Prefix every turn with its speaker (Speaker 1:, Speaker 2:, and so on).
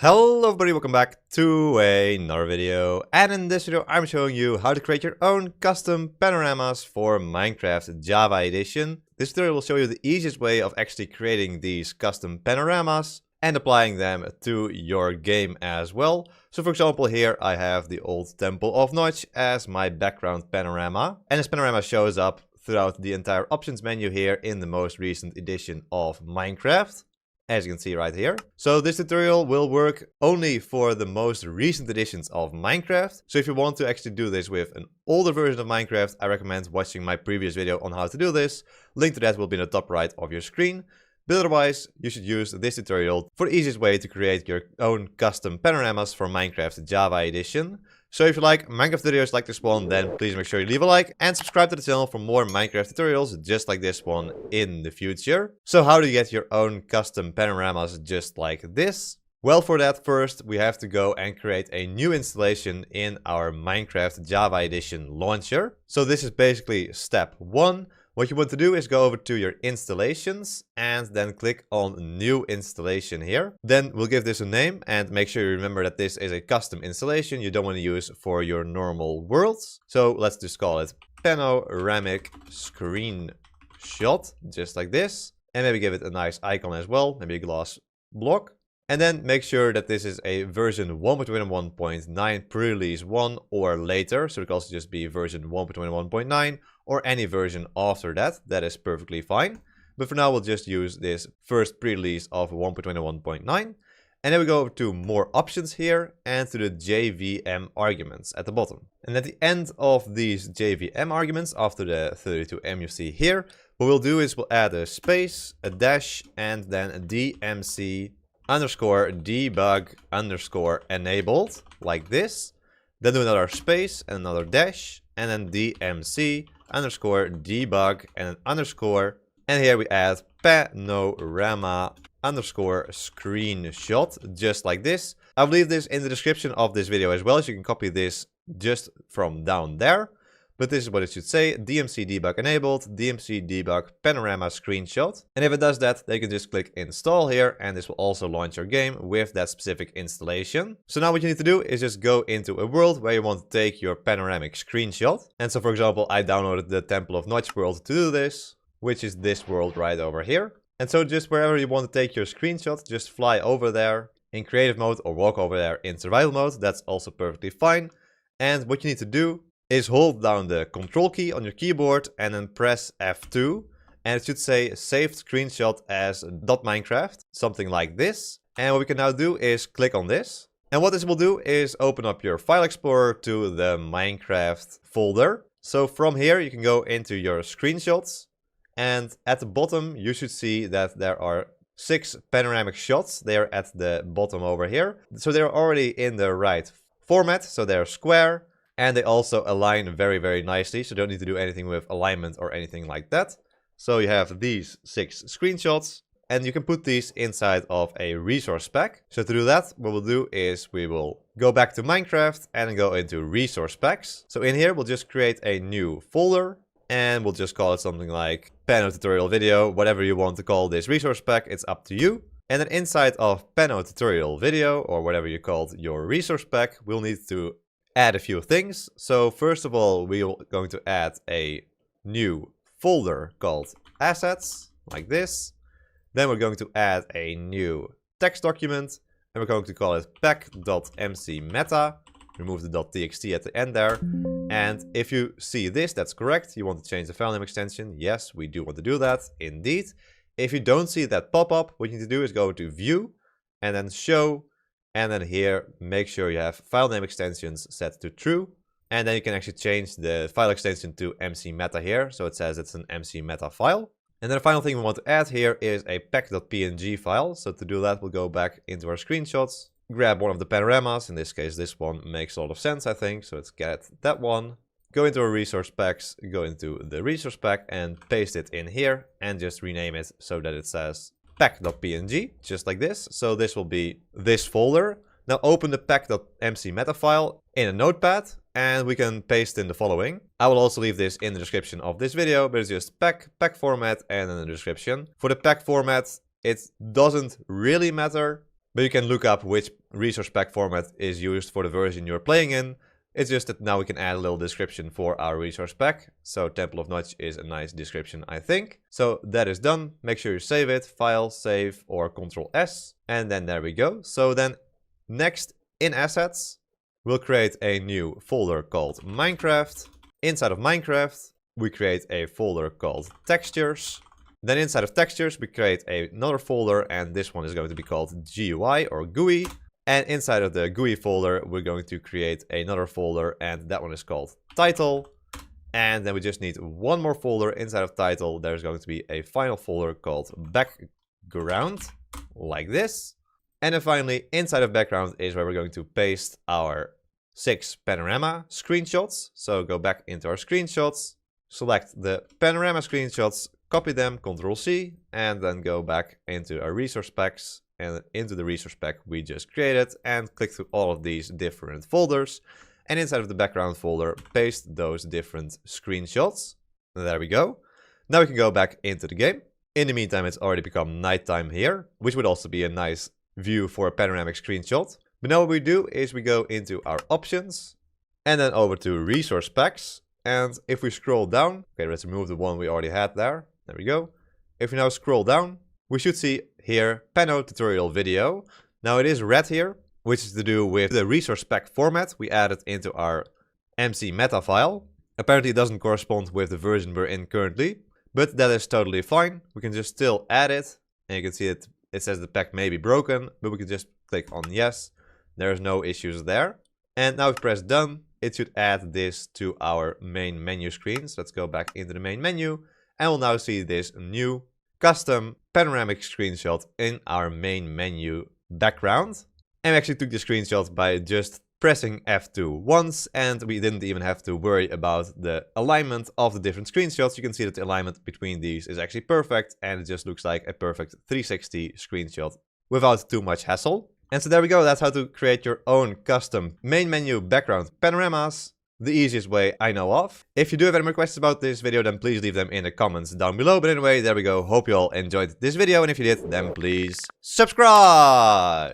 Speaker 1: Hello everybody, welcome back to another video, and in this video I'm showing you how to create your own custom panoramas for Minecraft Java Edition. This tutorial will show you the easiest way of actually creating these custom panoramas and applying them to your game as well. So for example, here I have the old Temple of Notch as my background panorama, and this panorama shows up throughout the entire options menu here in the most recent edition of Minecraft, as you can see right here. So this tutorial will work only for the most recent editions of Minecraft. So if you want to actually do this with an older version of Minecraft, I recommend watching my previous video on how to do this. Link to that will be in the top right of your screen. But otherwise, you should use this tutorial for the easiest way to create your own custom panoramas for Minecraft Java Edition. So if you like Minecraft videos like this one, then please make sure you leave a like and subscribe to the channel for more Minecraft tutorials just like this one in the future. So how do you get your own custom panoramas just like this? Well, for that first we have to go and create a new installation in our Minecraft Java Edition launcher. So this is basically step 1. What you want to do is go over to your installations and then click on new installation here. Then we'll give this a name and make sure you remember that this is a custom installation you don't want to use for your normal worlds. So let's just call it panoramic screenshot, just like this. And maybe give it a nice icon as well, maybe a glass block. And then make sure that this is a version 1.21.9 pre-release 1 or later. So it can also just be version 1.21.9 or any version after that. That is perfectly fine. But for now, we'll just use this first pre-release of 1.21.9. And then we go over to more options here and to the JVM arguments at the bottom. And at the end of these JVM arguments, after the 32M you see here, what we'll do is we'll add a space, a dash, and then a DMC underscore debug underscore enabled, like this. Then do another space and another dash, and then DMC underscore debug and an underscore. And here we add panorama underscore screenshot, just like this. I'll leave this in the description of this video as well, so you can copy this just from down there. But this is what it should say: DMC debug enabled, DMC debug panorama screenshot. And if it does that, then you can just click install here, and this will also launch your game with that specific installation. So now what you need to do is just go into a world where you want to take your panoramic screenshot. And so for example, I downloaded the Temple of Notch world to do this, which is this world right over here. And so just wherever you want to take your screenshot, just fly over there in creative mode or walk over there in survival mode. That's also perfectly fine. And what you need to do is hold down the control key on your keyboard and then press F2. And it should say saved screenshot as .minecraft, something like this. And what we can now do is click on this. And what this will do is open up your file explorer to the Minecraft folder. So from here you can go into your screenshots. And at the bottom you should see that there are 6 panoramic shots. They're at the bottom over here. So they're already in the right format. So they're square. And they also align very, very nicely, so you don't need to do anything with alignment or anything like that. So you have these 6 screenshots, and you can put these inside of a resource pack. So to do that, what we'll do is we will go back to Minecraft and go into resource packs. So in here, we'll just create a new folder, and we'll just call it something like Pano tutorial video, whatever you want to call this resource pack, it's up to you. And then inside of Pano tutorial video, or whatever you called your resource pack, we'll need to add a few things. So first of all, we're going to add a new folder called assets, like this. Then we're going to add a new text document, and we're going to call it pack.mcmeta. Remove the .txt at the end there. And if you see this, that's correct. You want to change the file name extension. Yes, we do want to do that, indeed. If you don't see that pop up, what you need to do is go to view and then show. And then here, make sure you have file name extensions set to true. And then you can actually change the file extension to mcmeta here. So it says it's an mcmeta file. And then the final thing we want to add here is a pack.png file. So to do that, we'll go back into our screenshots, grab one of the panoramas. In this case, this one makes a lot of sense, I think. So let's get that one. Go into our resource packs, go into the resource pack and paste it in here. And just rename it so that it says pack.png, just like this. So this will be this folder. Now open the pack.mcmeta file in a notepad and we can paste in the following. I will also leave this in the description of this video, but it's just pack format and in the description. For the pack format, it doesn't really matter But you can look up which resource pack format is used for the version you're playing in. It's just that now we can add a little description for our resource pack. So Temple of Notch is a nice description, I think. So that is done. Make sure you save it, File, Save, or Ctrl S. And then there we go. So then next in Assets, we'll create a new folder called Minecraft. Inside of Minecraft, we create a folder called Textures. Then inside of Textures, we create another folder, and this one is going to be called GUI or GUI. And inside of the GUI folder, we're going to create another folder, and that one is called Title. And then we just need one more folder inside of Title. There's going to be a final folder called Background, like this. And then finally, inside of Background is where we're going to paste our 6 Panorama screenshots. So go back into our screenshots, select the Panorama screenshots, copy them, Ctrl C, and then go back into our resource packs and into the resource pack we just created and click through all of these different folders. And inside of the background folder, paste those different screenshots. And there we go. Now we can go back into the game. In the meantime, it's already become nighttime here, which would also be a nice view for a panoramic screenshot. But now what we do is we go into our options and then over to resource packs. And if we scroll down, okay, let's remove the one we already had there. There we go. If we now scroll down, we should see here Pano tutorial video. Now it is red here, which is to do with the resource pack format we added into our MC meta file. Apparently it doesn't correspond with the version we're in currently, but that is totally fine. We can just still add it, and you can see it says the pack may be broken, but we can just click on yes. There's no issues there. And now if we press done, it should add this to our main menu screen. So let's go back into the main menu. And we'll now see this new custom panoramic screenshot in our main menu background. And we actually took the screenshot by just pressing F2 once, and we didn't even have to worry about the alignment of the different screenshots. You can see that the alignment between these is actually perfect, and it just looks like a perfect 360 screenshot without too much hassle. And so there we go, that's how to create your own custom main menu background panoramas. The easiest way I know of. If you do have any more questions about this video, then please leave them in the comments down below. But anyway, there we go. Hope you all enjoyed this video. And if you did, then please subscribe.